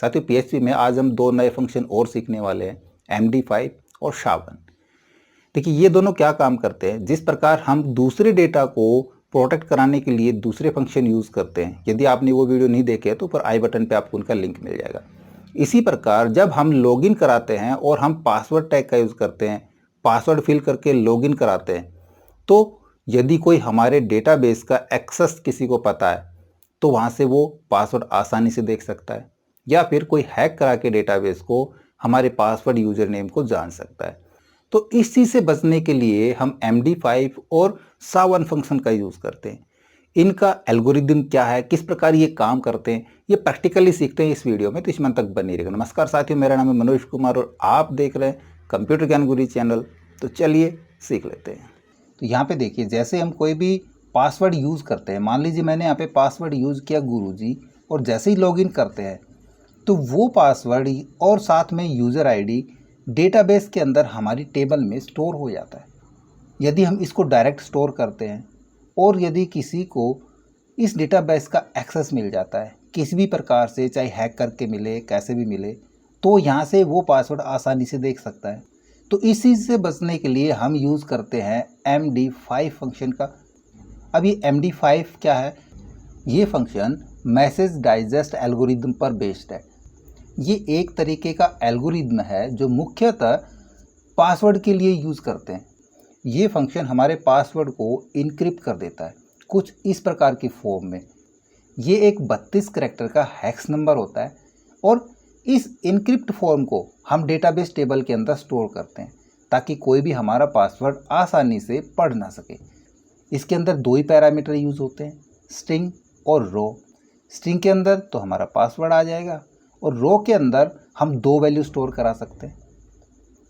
साथियों PHP में आज हम दो नए फंक्शन और सीखने वाले हैं, MD5 और SHA-1। देखिए ये दोनों क्या काम करते हैं। जिस प्रकार हम दूसरे डेटा को प्रोटेक्ट कराने के लिए दूसरे फंक्शन यूज़ करते हैं, यदि आपने वो वीडियो नहीं देखे तो ऊपर आई बटन पे आपको उनका लिंक मिल जाएगा। इसी प्रकार जब हम लॉगिन कराते हैं और हम पासवर्ड टैग का यूज़ करते हैं, पासवर्ड फिल करके लॉगिन कराते हैं, तो यदि कोई हमारे डेटाबेस का एक्सेस किसी को पता है तो वहाँ से वो पासवर्ड आसानी से देख सकता है, या फिर कोई हैक करा के डेटाबेस को हमारे पासवर्ड यूजर नेम को जान सकता है। तो इस चीज़ से बचने के लिए हम MD5 और SHA-1 फंक्शन का यूज़ करते हैं। इनका एल्गोरिदम क्या है, किस प्रकार ये काम करते हैं, ये प्रैक्टिकली सीखते हैं इस वीडियो में, तो इस मंथ तक बने रहेगा। नमस्कार साथियों, मेरा नाम है मनोज कुमार और आप देख रहे हैं कंप्यूटर ज्ञान गुरु चैनल। तो चलिए सीख लेते हैं। तो यहाँ पे देखिए, जैसे हम कोई भी पासवर्ड यूज़ करते हैं, मान लीजिए मैंने यहाँ पे पासवर्ड यूज़ किया गुरुजी, और जैसे ही लॉगिन करते हैं तो वो पासवर्ड और साथ में यूज़र आईडी डेटाबेस के अंदर हमारी टेबल में स्टोर हो जाता है। यदि हम इसको डायरेक्ट स्टोर करते हैं और यदि किसी को इस डेटाबेस का एक्सेस मिल जाता है किसी भी प्रकार से, चाहे हैक करके मिले, कैसे भी मिले, तो यहाँ से वो पासवर्ड आसानी से देख सकता है। तो इस चीज़ से बचने के लिए हम यूज़ करते हैं MD5 फंक्शन का। अब ये MD5 क्या है? ये फंक्शन मैसेज डाइजेस्ट एल्गोरिदम पर बेस्ड है। ये एक तरीके का एल्गोरिदम है जो मुख्यतः पासवर्ड के लिए यूज़ करते हैं। ये फंक्शन हमारे पासवर्ड को इनक्रिप्ट कर देता है कुछ इस प्रकार की फॉर्म में। ये एक 32 करैक्टर का हेक्स नंबर होता है और इस इनक्रिप्ट फॉर्म को हम डेटाबेस टेबल के अंदर स्टोर करते हैं ताकि कोई भी हमारा पासवर्ड आसानी से पढ़ ना सके। इसके अंदर दो ही पैरामीटर यूज़ होते हैं, स्ट्रिंग और रो। स्ट्रिंग के अंदर तो हमारा पासवर्ड आ जाएगा और रो के अंदर हम दो वैल्यू स्टोर करा सकते हैं,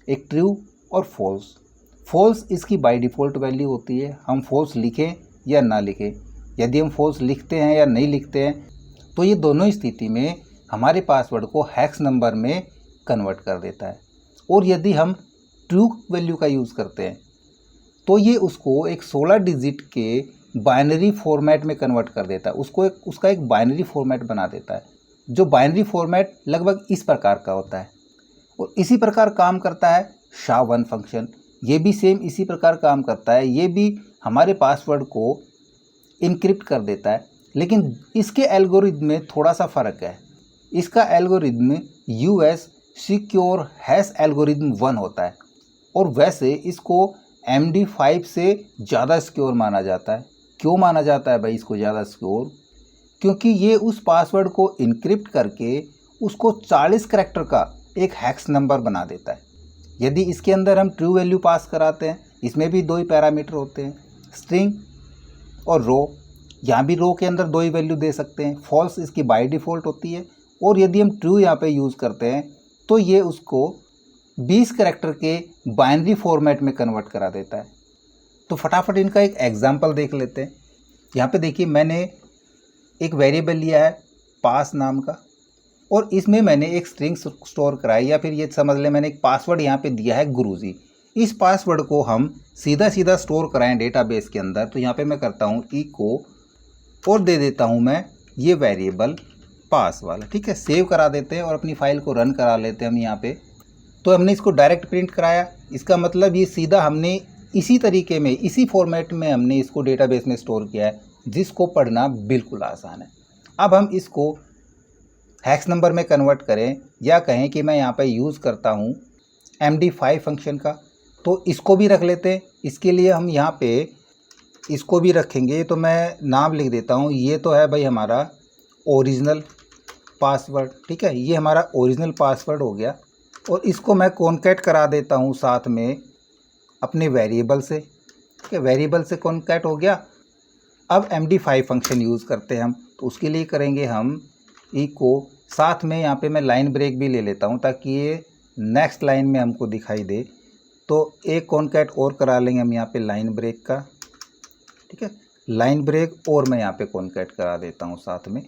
एक ट्रू और फॉल्स। फॉल्स इसकी बाय डिफ़ॉल्ट वैल्यू होती है, हम फॉल्स लिखें या ना लिखें। यदि हम फॉल्स लिखते हैं या नहीं लिखते हैं तो ये दोनों स्थिति में हमारे पासवर्ड को हेक्स नंबर में कन्वर्ट कर देता है। और यदि हम ट्रू वैल्यू का यूज़ करते हैं तो ये उसको एक 16 डिजिट के बाइनरी फॉर्मेट में कन्वर्ट कर देता है, उसका एक बाइनरी फॉर्मेट बना देता है, जो बाइनरी फॉर्मेट लगभग इस प्रकार का होता है। और इसी प्रकार काम करता है SHA-1 फंक्शन। ये भी सेम इसी प्रकार काम करता है, ये भी हमारे पासवर्ड को इनक्रिप्ट कर देता है, लेकिन इसके एल्गोरिदम में थोड़ा सा फ़र्क है। इसका algorithm US secure hash algorithm 1 होता है और वैसे इसको MD5 से ज़्यादा सिक्योर माना जाता है। क्यों माना जाता है भाई इसको ज़्यादा सिक्योर? क्योंकि ये उस पासवर्ड को इनक्रिप्ट करके उसको 40 करैक्टर का एक हेक्स नंबर बना देता है। यदि इसके अंदर हम ट्रू वैल्यू पास कराते हैं, इसमें भी दो ही पैरामीटर होते हैं, स्ट्रिंग और रो। यहाँ भी रो के अंदर दो ही वैल्यू दे सकते हैं, फॉल्स इसकी बाय डिफ़ॉल्ट होती है। और यदि हम ट्रू यहाँ पे यूज़ करते हैं तो ये उसको 20 करैक्टर के बाइनरी फॉर्मेट में कन्वर्ट करा देता है। तो फटाफट इनका एक एग्जाम्पल देख लेते हैं। यहाँ पे देखिए, मैंने एक वेरिएबल लिया है पास नाम का और इसमें मैंने एक स्ट्रिंग स्टोर कराई, या फिर ये समझ लें मैंने एक पासवर्ड यहाँ पे दिया है गुरुजी। इस पासवर्ड को हम सीधा स्टोर कराएं डेटाबेस के अंदर, तो यहाँ पे मैं करता हूँ इको और दे देता हूँ मैं ये वेरिएबल पास वाला। ठीक है, सेव करा देते हैं और अपनी फाइल को रन करा लेते हैं हम यहाँ पे। तो हमने इसको डायरेक्ट प्रिंट कराया, इसका मतलब ये सीधा हमने इसी तरीके में, इसी फॉर्मेट में हमने इसको डेटाबेस में स्टोर किया है, जिसको पढ़ना बिल्कुल आसान है। अब हम इसको हेक्स नंबर में कन्वर्ट करें, या कहें कि मैं यहाँ पे यूज़ करता हूँ MD5 फंक्शन का, तो इसको भी रख लेते हैं। इसके लिए हम यहाँ पे इसको भी रखेंगे, तो मैं नाम लिख देता हूँ, ये तो है भाई हमारा ओरिजिनल पासवर्ड। ठीक है, ये हमारा ओरिजिनल पासवर्ड हो गया और इसको मैं कॉन्कैट करा देता हूँ साथ में अपने वेरिएबल से। ठीक है, वेरिएबल से कॉन्कैट हो गया। अब MD5 फंक्शन यूज़ करते हैं हम, तो उसके लिए करेंगे हम इको, साथ में यहाँ पे मैं लाइन ब्रेक भी ले लेता हूँ ताकि ये नेक्स्ट लाइन में हमको दिखाई दे। तो एक कॉन्कैट और करा लेंगे हम यहाँ पे लाइन ब्रेक का। ठीक है, लाइन ब्रेक और मैं यहाँ पे कॉन्कैट करा देता हूँ साथ में।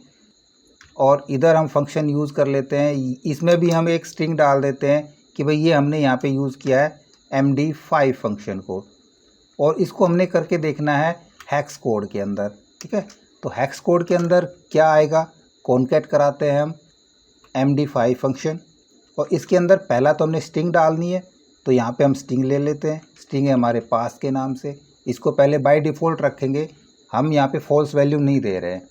और इधर हम फंक्शन यूज़ कर लेते हैं, इसमें भी हम एक स्ट्रिंग डाल देते हैं कि भाई ये हमने यहाँ पे यूज़ किया है MD5 फंक्शन को, और इसको हमने करके देखना है हेक्स कोड के अंदर। ठीक है, तो हेक्स कोड के अंदर क्या आएगा, कॉन्कैट कराते हैं हम MD5 फंक्शन और इसके अंदर पहला तो हमने स्ट्रिंग डालनी है, तो यहाँ पे हम स्ट्रिंग ले लेते हैं। स्ट्रिंग है हमारे पास के नाम से, इसको पहले बाय डिफ़ॉल्ट रखेंगे, हम यहाँ पे फॉल्स वैल्यू नहीं दे रहे हैं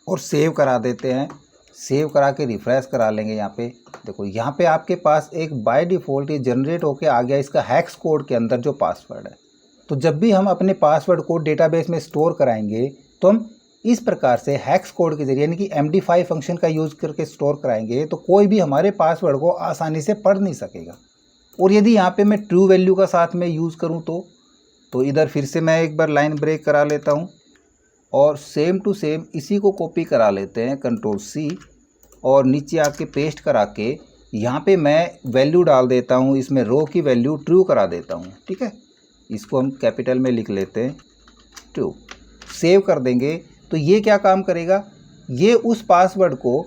और सेव करा देते हैं। सेव करा के रिफ़्रेश करा लेंगे। यहाँ पे देखो, यहाँ पे आपके पास एक बाय डिफ़ॉल्ट ये जनरेट होके आ गया इसका हैक्स कोड के अंदर जो पासवर्ड है। तो जब भी हम अपने पासवर्ड को डेटाबेस में स्टोर कराएंगे तो हम इस प्रकार से हैक्स कोड के जरिए यानी कि MD5 फंक्शन का यूज़ करके स्टोर कराएंगे तो कोई भी हमारे पासवर्ड को आसानी से पढ़ नहीं सकेगा। और यदि यहाँ पे मैं ट्रू वैल्यू का साथ में यूज़ करूँ तो इधर फिर से मैं एक बार लाइन ब्रेक करा लेता हूँ और सेम टू सेम इसी को कॉपी करा लेते हैं, Ctrl+C, और नीचे आके पेस्ट करा के यहाँ पे मैं वैल्यू डाल देता हूँ, इसमें रो की वैल्यू ट्रू करा देता हूँ। ठीक है, इसको हम कैपिटल में लिख लेते हैं, ट्रू। सेव कर देंगे तो ये क्या काम करेगा, ये उस पासवर्ड को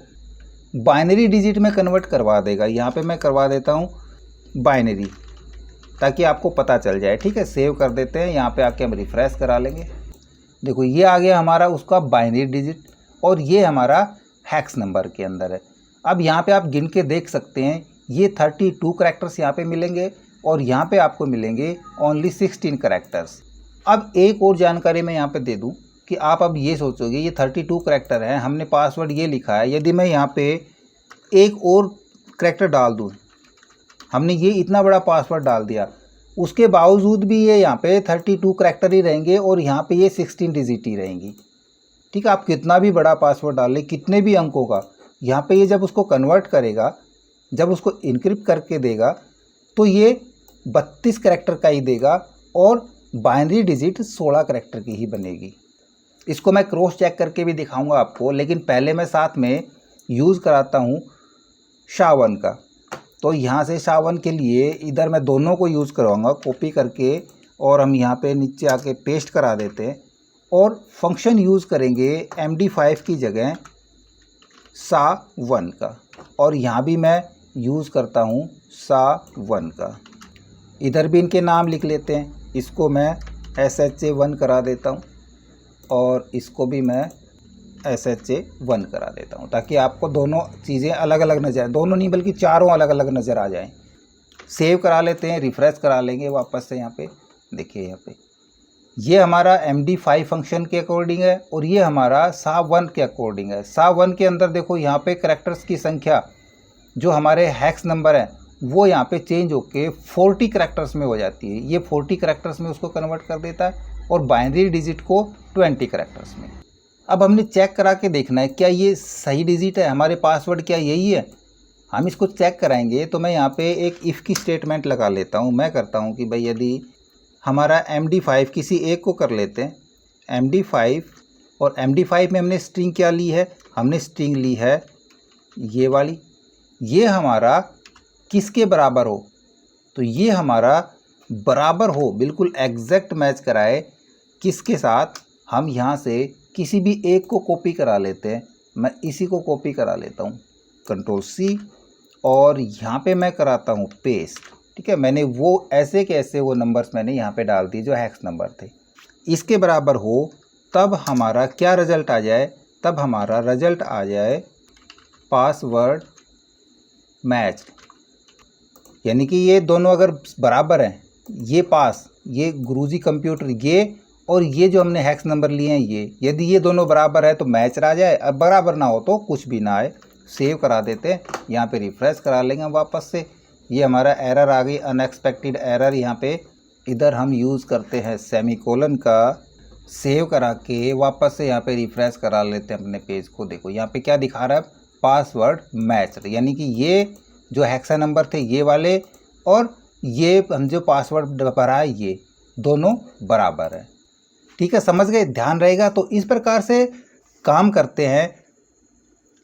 बाइनरी डिजिट में कन्वर्ट करवा देगा। यहाँ पे मैं करवा देता हूँ बाइनरी ताकि आपको पता चल जाए। ठीक है, सेव कर देते हैं। यहाँ पे आके हम रिफ़्रेश करा लेंगे। देखो ये आ गया हमारा उसका बाइनरी डिजिट और ये हमारा हैक्स नंबर के अंदर है। अब यहाँ पे आप गिन के देख सकते हैं ये 32 करैक्टर्स यहाँ पे मिलेंगे और यहाँ पे आपको मिलेंगे ओनली 16 करैक्टर्स। अब एक और जानकारी मैं यहाँ पे दे दूँ कि आप अब ये सोचोगे ये 32 करैक्टर हैं, हमने पासवर्ड ये लिखा है, यदि मैं यहाँ पे एक और करैक्टर डाल दूँ, हमने ये इतना बड़ा पासवर्ड डाल दिया, उसके बावजूद भी ये यहाँ पे 32 करैक्टर ही रहेंगे और यहाँ पे ये 16 डिजिट ही रहेंगी। ठीक है, आप कितना भी बड़ा पासवर्ड डाल लें, कितने भी अंकों का, यहाँ पे ये जब उसको कन्वर्ट करेगा, जब उसको इनक्रिप्ट करके देगा तो ये 32 करैक्टर का ही देगा और बाइनरी डिजिट 16 करैक्टर की ही बनेगी। इसको मैं क्रॉस चेक करके भी दिखाऊंगा आपको, लेकिन पहले मैं साथ में यूज़ कराता हूँ SHA-1 का। तो यहाँ से SHA-1 के लिए इधर मैं दोनों को यूज़ करवाऊँगा कॉपी करके और हम यहाँ पे नीचे आके पेस्ट करा देते हैं और फंक्शन यूज़ करेंगे MD5 की जगह SHA-1 का और यहाँ भी मैं यूज़ करता हूँ SHA-1 का। इधर भी इनके नाम लिख लेते हैं, इसको मैं SHA-1 करा देता हूँ और इसको भी मैं SHA-1 करा देता हूँ ताकि आपको दोनों चीज़ें अलग अलग नज़र आए, दोनों नहीं बल्कि चारों अलग अलग नज़र आ जाएं। सेव करा लेते हैं, रिफ़्रेश करा लेंगे वापस से। यहाँ पे देखिए, यहाँ पे ये हमारा MD5 फंक्शन के अकॉर्डिंग है और ये हमारा SHA-1 के अकॉर्डिंग है। SHA-1 के अंदर देखो यहाँ पे करैक्टर्स की संख्या जो हमारे हैक्स नंबर है वो यहाँ पे चेंज होके 40 करैक्टर्स में हो जाती है। ये 40 करैक्टर्स में उसको कन्वर्ट कर देता है और बाइनरी डिजिट को 20 करैक्टर्स में। अब हमने चेक करा के देखना है क्या ये सही डिजिट है, हमारे पासवर्ड क्या यही है। हम इसको चेक कराएंगे तो मैं यहाँ पे एक इफ़ की स्टेटमेंट लगा लेता हूँ। मैं करता हूँ कि भाई यदि हमारा MD5 किसी एक को कर लेते हैं MD5 और MD5 में हमने स्ट्रिंग क्या ली है, हमने स्ट्रिंग ली है ये वाली, ये हमारा किसके बराबर हो, तो ये हमारा बराबर हो, बिल्कुल एग्जैक्ट मैच कराए किसके साथ, हम यहाँ से किसी भी एक को कॉपी करा लेते हैं। मैं इसी को कॉपी करा लेता हूँ, Ctrl+C, और यहाँ पे मैं कराता हूँ पेस्ट। ठीक है, मैंने वो ऐसे के ऐसे वो नंबर्स मैंने यहाँ पे डाल दिए जो हैक्स नंबर थे। इसके बराबर हो तब हमारा क्या रिज़ल्ट आ जाए, तब हमारा रिज़ल्ट आ जाए पासवर्ड मैच, यानी कि ये दोनों अगर बराबर हैं, ये पास, ये गुरुजी कंप्यूटर, ये और ये जो हमने हैक्स नंबर लिए हैं ये, यदि ये दोनों बराबर है तो मैच आ जाए, अब बराबर ना हो तो कुछ भी ना आए। सेव करा देते हैं, यहाँ पे रिफ़्रेश करा लेंगे वापस से। ये हमारा एरर आ गई, अनएक्सपेक्टेड एरर। यहाँ पे इधर हम यूज़ करते हैं सेमीकोलन का। सेव करा के वापस से यहाँ पे रिफ़्रेश करा लेते हैं अपने पेज को। देखो यहाँ पे क्या दिखा रहा है, पासवर्ड मैच, यानी कि ये जो हेक्सा नंबर थे ये वाले और ये हम जो पासवर्ड भरा है ये दोनों बराबर है। ठीक है, समझ गए, ध्यान रहेगा। तो इस प्रकार से काम करते हैं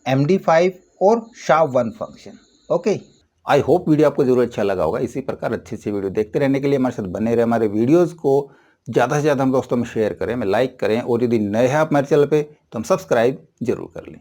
MD5 और SHA-1 function. Okay, I hope video आपको जरूर अच्छा लगा होगा। इसी प्रकार अच्छी अच्छी वीडियो देखते रहने के लिए हमारे साथ बने रहे। हमारे वीडियोस को ज़्यादा से ज़्यादा हम दोस्तों में शेयर करें, में लाइक करें, और यदि नए हैं आप हमारे चैनल पे तो हम सब्सक्राइब जरूर कर लें।